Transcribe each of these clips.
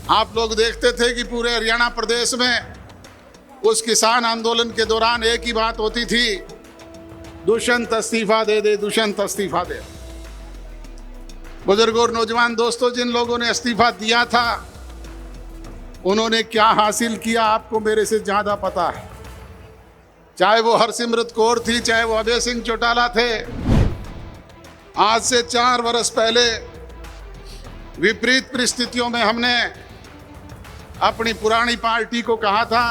आप लोग देखते थे कि पूरे हरियाणा प्रदेश में उस किसान आंदोलन के दौरान एक ही बात होती थी, दुष्यंत इस्तीफा दे दे, दुष्यंत इस्तीफा दे। बुजुर्गों और नौजवान दोस्तों, जिन लोगों ने इस्तीफा दिया था उन्होंने क्या हासिल किया आपको मेरे से ज्यादा पता है। चाहे वो हरसिमरत कौर थी, चाहे वो अभय सिंह चौटाला थे। आज से 4 वर्ष पहले विपरीत परिस्थितियों में हमने अपनी पुरानी पार्टी को कहा था,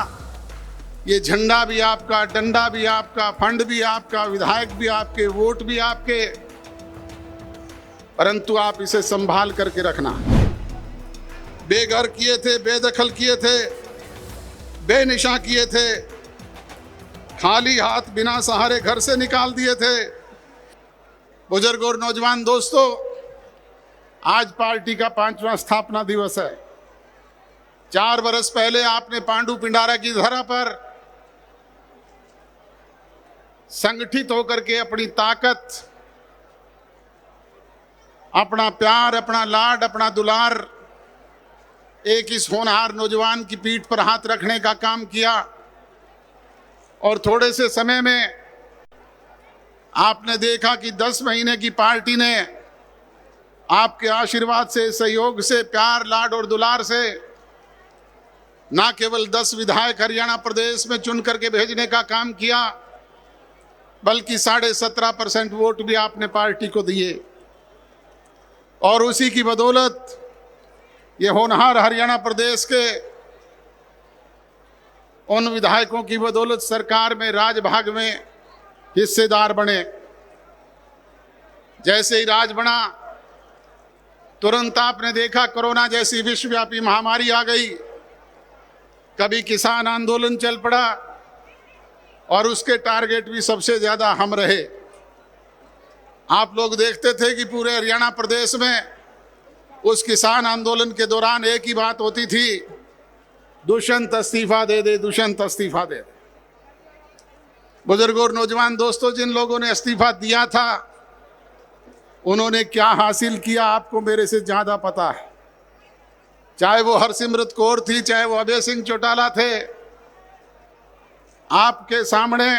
ये झंडा भी आपका, डंडा भी आपका, फंड भी आपका, विधायक भी आपके, वोट भी आपके, परंतु आप इसे संभाल करके रखना। बेघर किए थे, बेदखल किए थे, बेनिशा किए थे, खाली हाथ बिना सहारे घर से निकाल दिए थे। बुजुर्गों और नौजवान दोस्तों, आज पार्टी का 5वां स्थापना दिवस है। 4 वर्ष पहले आपने पांडु पिंडारा की धरा पर संगठित होकर के अपनी ताकत, अपना प्यार, अपना लाड, अपना दुलार एक इस होनहार नौजवान की पीठ पर हाथ रखने का काम किया और थोड़े से समय में आपने देखा कि 10 महीने की पार्टी ने आपके आशीर्वाद से, सहयोग से, प्यार, लाड और दुलार से ना केवल 10 विधायक हरियाणा प्रदेश में चुन करके भेजने का काम किया, बल्कि 17.5% वोट भी आपने पार्टी को दिए। और उसी की बदौलत ये होनहार हरियाणा प्रदेश के उन विधायकों की बदौलत सरकार में, राजभाग में हिस्सेदार बने। जैसे ही राज बना, तुरंत आपने देखा कोरोना जैसी विश्वव्यापी महामारी आ गई। कभी किसान आंदोलन चल पड़ा और उसके टारगेट भी सबसे ज्यादा हम रहे। आप लोग देखते थे कि पूरे हरियाणा प्रदेश में उस किसान आंदोलन के दौरान एक ही बात होती थी, दुष्यंत इस्तीफा दे दे, दुष्यंत इस्तीफा दे दे। बुजुर्गों और नौजवान दोस्तों, जिन लोगों ने इस्तीफा दिया था उन्होंने क्या हासिल किया आपको मेरे से ज्यादा पता है। चाहे वो हरसिमरत कौर थी, चाहे वो अभय सिंह चौटाला थे, आपके सामने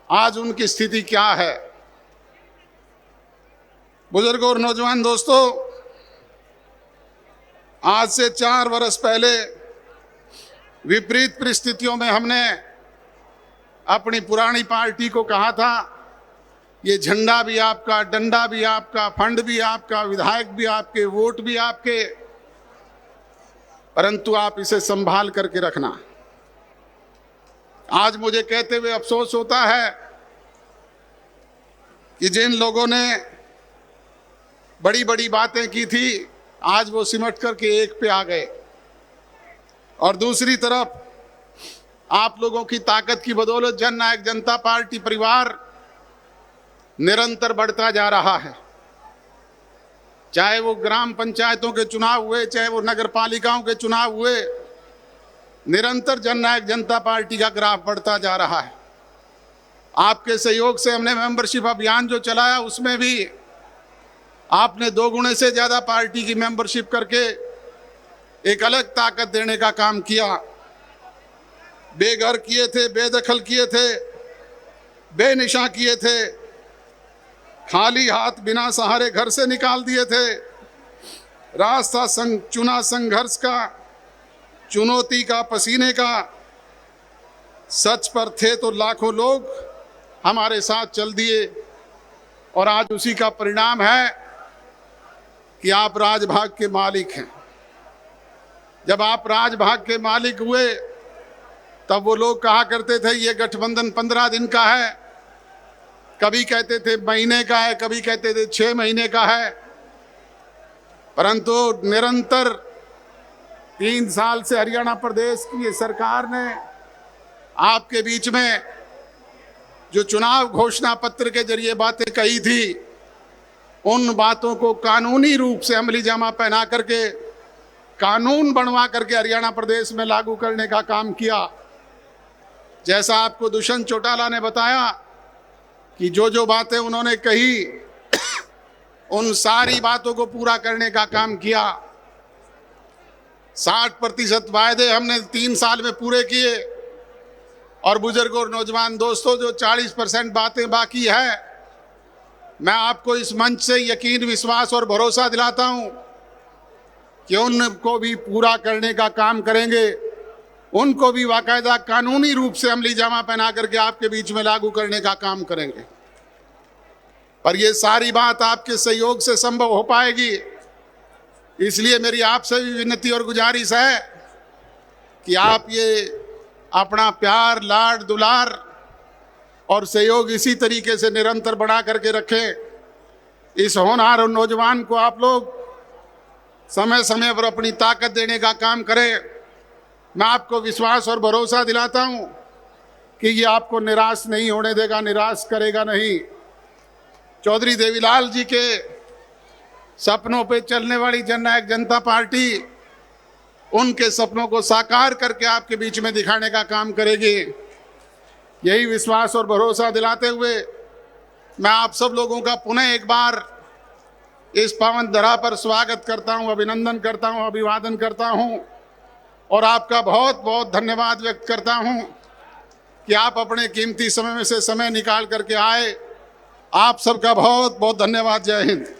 आज उनकी स्थिति क्या है। बुजुर्गों और नौजवान दोस्तों, आज से 4 वर्ष पहले विपरीत परिस्थितियों में हमने अपनी पुरानी पार्टी को कहा था, ये झंडा भी आपका, डंडा भी आपका, फंड भी आपका, विधायक भी आपके, वोट भी आपके, परंतु आप इसे संभाल करके रखना। आज मुझे कहते हुए अफसोस होता है कि जिन लोगों ने बड़ी बड़ी बातें की थी, आज वो सिमट करके एक पे आ गए। और दूसरी तरफ आप लोगों की ताकत की बदौलत जननायक जनता पार्टी परिवार निरंतर बढ़ता जा रहा है। चाहे वो ग्राम पंचायतों के चुनाव हुए, चाहे वो नगर पालिकाओं के चुनाव हुए, निरंतर जननायक जनता पार्टी का ग्राफ बढ़ता जा रहा है। आपके सहयोग से हमने मेंबरशिप अभियान जो चलाया, उसमें भी आपने 2 गुने से ज्यादा पार्टी की मेंबरशिप करके एक अलग ताकत देने का काम किया। बेघर किए थे, बेदखल किए थे, बेनिशा किए थे, खाली हाथ बिना सहारे घर से निकाल दिए थे। रास्ता चुना संघर्ष का, चुनौती का, पसीने का। सच पर थे तो लाखों लोग हमारे साथ चल दिए और आज उसी का परिणाम है कि आप राजभाग के मालिक हैं। जब आप राजभाग के मालिक हुए तब वो लोग कहा करते थे ये गठबंधन 15 दिन का है, कभी कहते थे महीने का है, कभी कहते थे 6 महीने का है, परंतु निरंतर 3 साल से हरियाणा प्रदेश की ये सरकार ने आपके बीच में जो चुनाव घोषणा पत्र के जरिए बातें कही थी, उन बातों को कानूनी रूप से अमली जामा पहना करके, कानून बनवा करके हरियाणा प्रदेश में लागू करने का काम किया। जैसा आपको दुष्यंत चौटाला ने बताया कि जो जो बातें उन्होंने कही, उन सारी बातों को पूरा करने का काम किया। 60% वायदे हमने 3 साल में पूरे किए। और बुजुर्गों और नौजवान दोस्तों, जो 40% बातें बाकी है, मैं आपको इस मंच से यकीन, विश्वास और भरोसा दिलाता हूं कि उनको भी पूरा करने का काम करेंगे। उनको भी बाकायदा कानूनी रूप से अमली जामा पहना करके आपके बीच में लागू करने का काम करेंगे। पर ये सारी बात आपके सहयोग से संभव हो पाएगी। इसलिए मेरी आपसे भी विनती और गुजारिश है कि आप ये अपना प्यार, लाड, दुलार और सहयोग इसी तरीके से निरंतर बढ़ा करके रखें। इस होनहार और नौजवान को आप लोग समय समय पर अपनी ताकत देने का काम करें। मैं आपको विश्वास और भरोसा दिलाता हूं कि ये आपको निराश नहीं होने देगा, निराश करेगा नहीं। चौधरी देवीलाल जी के सपनों पे चलने वाली जननायक जनता पार्टी उनके सपनों को साकार करके आपके बीच में दिखाने का काम करेगी। यही विश्वास और भरोसा दिलाते हुए मैं आप सब लोगों का पुनः एक बार इस पावन धरा पर स्वागत करता हूं, अभिनंदन करता हूं, अभिवादन करता हूं और आपका बहुत बहुत धन्यवाद व्यक्त करता हूं कि आप अपने कीमती समय में से समय निकाल करके आए। आप सबका बहुत बहुत धन्यवाद। जय हिंद।